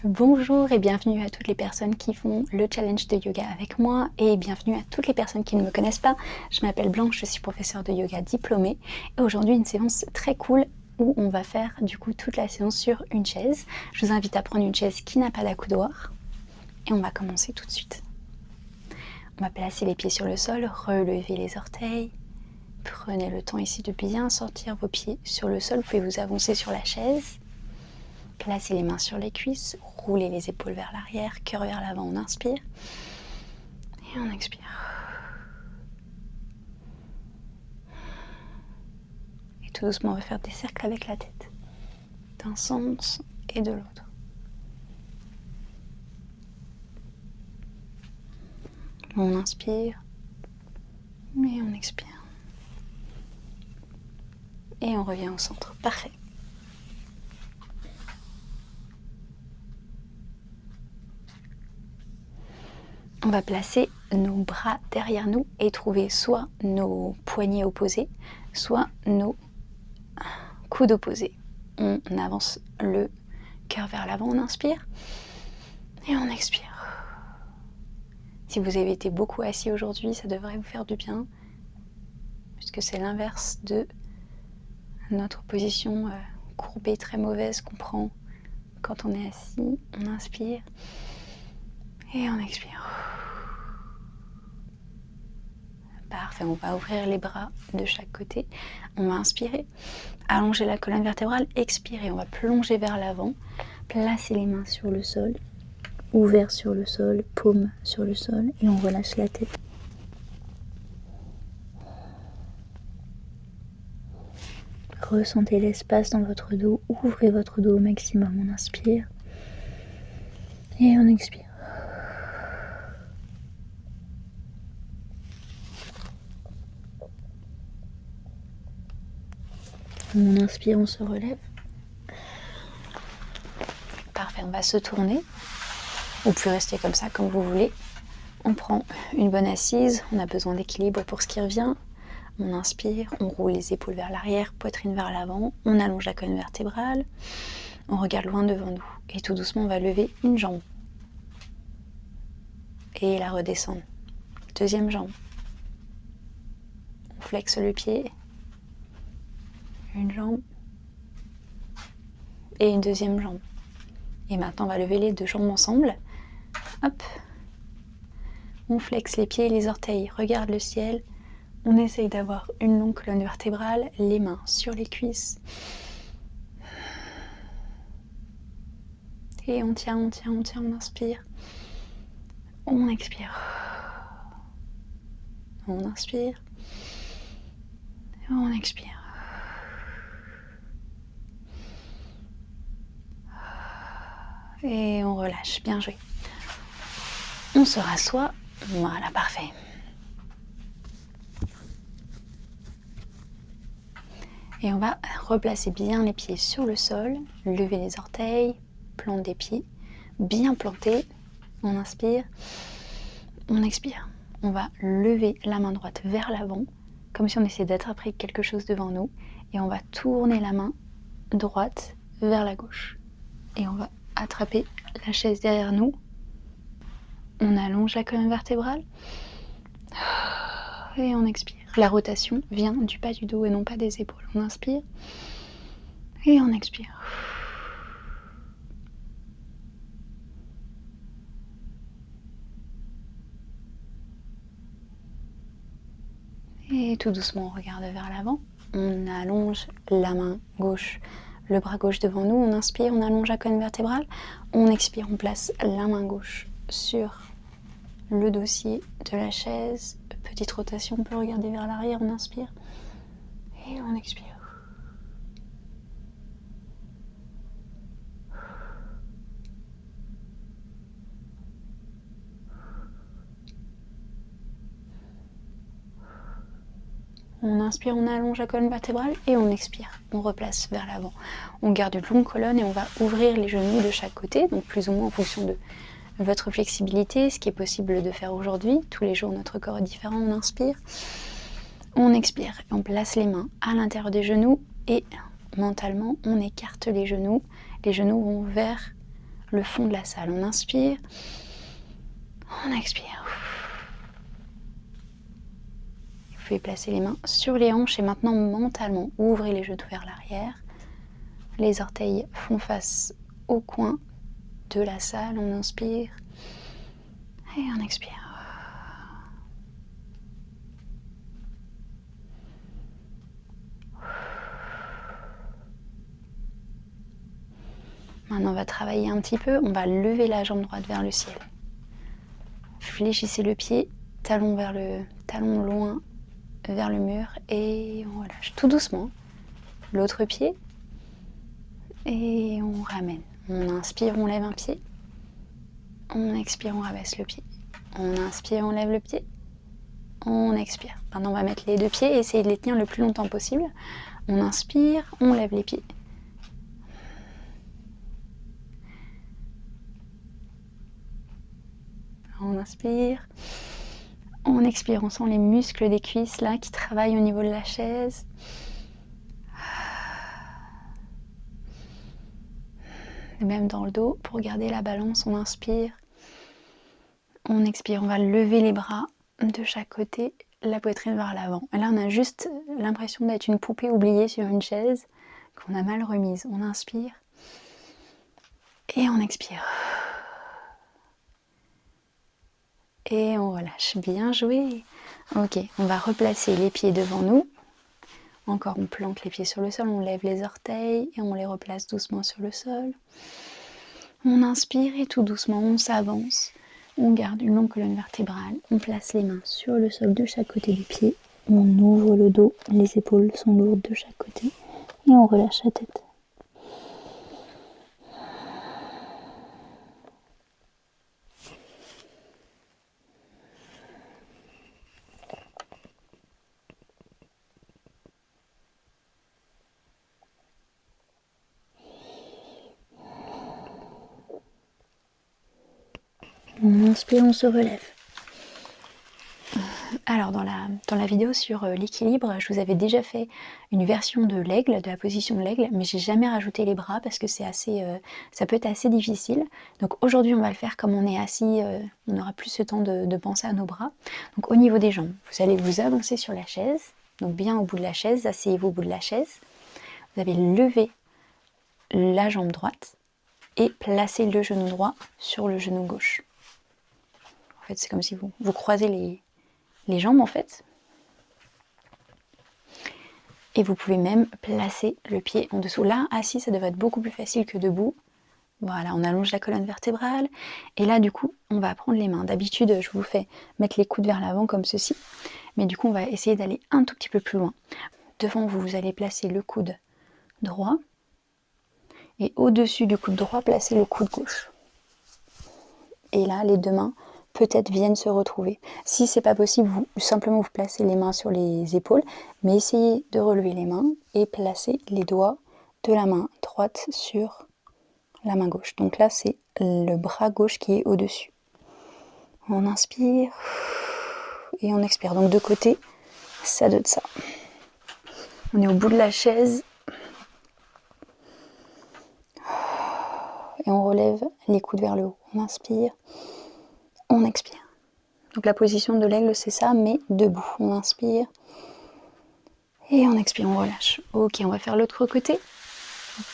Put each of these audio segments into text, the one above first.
Bonjour et bienvenue à toutes les personnes qui font le challenge de yoga avec moi et bienvenue à toutes les personnes qui ne me connaissent pas. Je m'appelle Blanche, je suis professeure de yoga diplômée et aujourd'hui une séance très cool où on va faire du coup toute la séance sur une chaise. Je vous invite à prendre une chaise qui n'a pas d'accoudoir et on va commencer tout de suite. On va placer les pieds sur le sol, relever les orteils. Prenez le temps ici de bien sortir vos pieds sur le sol, vous pouvez vous avancer sur la chaise. Placez les mains sur les cuisses, roulez les épaules vers l'arrière, cœur vers l'avant, on inspire et on expire. Et tout doucement, on va faire des cercles avec la tête, d'un sens et de l'autre. On inspire et on expire. Et on revient au centre. Parfait. On va placer nos bras derrière nous et trouver soit nos poignets opposés, soit nos coudes opposés. On avance le cœur vers l'avant, on inspire et on expire. Si vous avez été beaucoup assis aujourd'hui, ça devrait vous faire du bien, puisque c'est l'inverse de notre position courbée très mauvaise qu'on prend quand on est assis. On inspire et on expire. Parfait, on va ouvrir les bras de chaque côté. On va inspirer, allonger la colonne vertébrale, expirer. On va plonger vers l'avant, placer les mains sur le sol, ouvert sur le sol, paume sur le sol et on relâche la tête. Ressentez l'espace dans votre dos, ouvrez votre dos au maximum. On inspire et on expire. On inspire, on se relève. Parfait, on va se tourner. Vous pouvez rester comme ça, comme vous voulez. On prend une bonne assise, on a besoin d'équilibre pour ce qui revient. On inspire, on roule les épaules vers l'arrière, poitrine vers l'avant. On allonge la colonne vertébrale. On regarde loin devant nous. Et tout doucement, on va lever une jambe. Et la redescendre. Deuxième jambe. On flexe le pied. Une jambe et une deuxième jambe. Et maintenant, on va lever les deux jambes ensemble. Hop. On flexe les pieds et les orteils. Regarde le ciel. On essaye d'avoir une longue colonne vertébrale. Les mains sur les cuisses. Et on tient, on tient, on tient. On inspire. On expire. On inspire. On expire. Et on relâche, bien joué. On se rassoit, voilà, parfait. Et on va replacer bien les pieds sur le sol, lever les orteils, plante des pieds, bien plantés. On inspire, on expire. On va lever la main droite vers l'avant, comme si on essayait d'attraper quelque chose devant nous. Et on va tourner la main droite vers la gauche. Et on va attraper la chaise derrière nous. On allonge la colonne vertébrale. Et on expire. La rotation vient du bas du dos et non pas des épaules. On inspire. Et on expire. Et tout doucement, on regarde vers l'avant. On allonge la main gauche, le bras gauche devant nous. On inspire, on allonge la colonne vertébrale. On expire, on place la main gauche sur le dossier de la chaise. Petite rotation, on peut regarder vers l'arrière. On inspire et on expire. On inspire, on allonge la colonne vertébrale et on expire. On replace vers l'avant. On garde une longue colonne et on va ouvrir les genoux de chaque côté, donc plus ou moins en fonction de votre flexibilité, ce qui est possible de faire aujourd'hui. Tous les jours, notre corps est différent. On inspire, on expire et on place les mains à l'intérieur des genoux et mentalement, on écarte les genoux. Les genoux vont vers le fond de la salle. On inspire, on expire. Vous pouvez placer les mains sur les hanches et maintenant mentalement, ouvrez les genoux vers l'arrière. Les orteils font face au coin de la salle. On inspire et on expire. Maintenant, on va travailler un petit peu. On va lever la jambe droite vers le ciel. Fléchissez le pied, talon vers le talon loin vers le mur et on relâche tout doucement. L'autre pied et on ramène. On inspire, on lève un pied. On expire, on rabaisse le pied. On inspire, on lève le pied. On expire. Maintenant, on va mettre les deux pieds et essayer de les tenir le plus longtemps possible. On inspire, on lève les pieds. On inspire, on expire, on sent les muscles des cuisses là qui travaillent au niveau de la chaise. Et même dans le dos, pour garder la balance, on inspire, on expire, on va lever les bras de chaque côté, la poitrine vers l'avant. Et là, on a juste l'impression d'être une poupée oubliée sur une chaise qu'on a mal remise. On inspire et on expire. Et on relâche. Bien joué. Ok, on va replacer les pieds devant nous. Encore, on plante les pieds sur le sol, on lève les orteils et on les replace doucement sur le sol. On inspire et tout doucement, on s'avance. On garde une longue colonne vertébrale. On place les mains sur le sol de chaque côté du pied. On ouvre le dos, les épaules sont lourdes de chaque côté. Et on relâche la tête. On inspire, on se relève. Alors dans la vidéo sur l'équilibre, je vous avais déjà fait une version de l'aigle, de la position de l'aigle, mais j'ai jamais rajouté les bras parce que c'est assez, ça peut être assez difficile. Donc aujourd'hui on va le faire comme on est assis, on aura plus ce temps de penser à nos bras. Donc au niveau des jambes, vous allez vous avancer sur la chaise, donc bien au bout de la chaise, asseyez-vous au bout de la chaise. Vous avez levé la jambe droite et placez le genou droit sur le genou gauche. En fait c'est comme si vous croisez les jambes en fait. Et vous pouvez même placer le pied en dessous. Là, assis, ça devrait être beaucoup plus facile que debout. Voilà, on allonge la colonne vertébrale. Et là, du coup, on va prendre les mains. D'habitude, je vous fais mettre les coudes vers l'avant comme ceci. Mais du coup, on va essayer d'aller un tout petit peu plus loin. Devant vous, vous allez placer le coude droit. Et au-dessus du coude droit, placez le coude gauche. Et là, les deux mains peut-être viennent se retrouver. Si c'est pas possible, simplement vous placez les mains sur les épaules, mais essayez de relever les mains et placer les doigts de la main droite sur la main gauche. Donc là, c'est le bras gauche qui est au-dessus. On inspire et on expire. Donc de côté, ça donne ça. On est au bout de la chaise. Et on relève les coudes vers le haut. On inspire, on expire. Donc la position de l'aigle, c'est ça, mais debout. On inspire et on expire, on relâche. Ok, on va faire l'autre côté.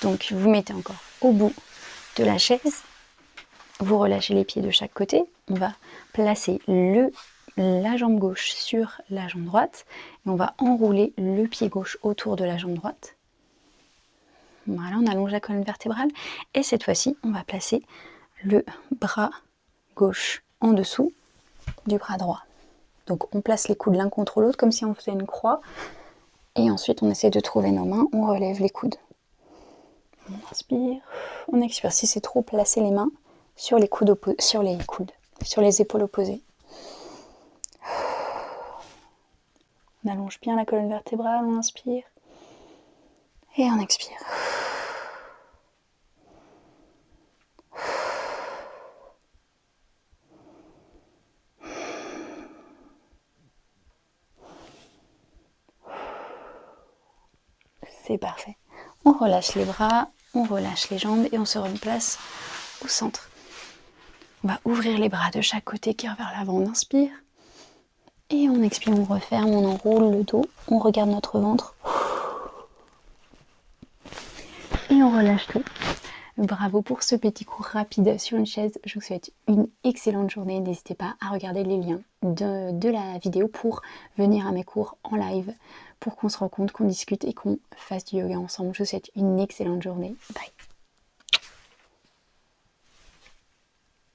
Donc vous mettez encore au bout de la chaise. Vous relâchez les pieds de chaque côté. On va placer la jambe gauche sur la jambe droite. Et on va enrouler le pied gauche autour de la jambe droite. Voilà, on allonge la colonne vertébrale. Et cette fois-ci, on va placer le bras gauche en dessous du bras droit. Donc on place les coudes l'un contre l'autre comme si on faisait une croix. Et ensuite on essaie de trouver nos mains, on relève les coudes. On inspire, on expire. Si c'est trop, placez les mains sur les épaules opposées. On allonge bien la colonne vertébrale, on inspire. Et on expire. C'est parfait. On relâche les bras, on relâche les jambes et on se replace au centre. On va ouvrir les bras de chaque côté, cœur vers l'avant, on inspire. Et on expire, on referme, on enroule le dos, on regarde notre ventre. Et on relâche tout. Bravo pour ce petit cours rapide sur une chaise. Je vous souhaite une excellente journée. N'hésitez pas à regarder les liens de la vidéo pour venir à mes cours en live, pour qu'on se rencontre, qu'on discute et qu'on fasse du yoga ensemble. Je vous souhaite une excellente journée. Bye.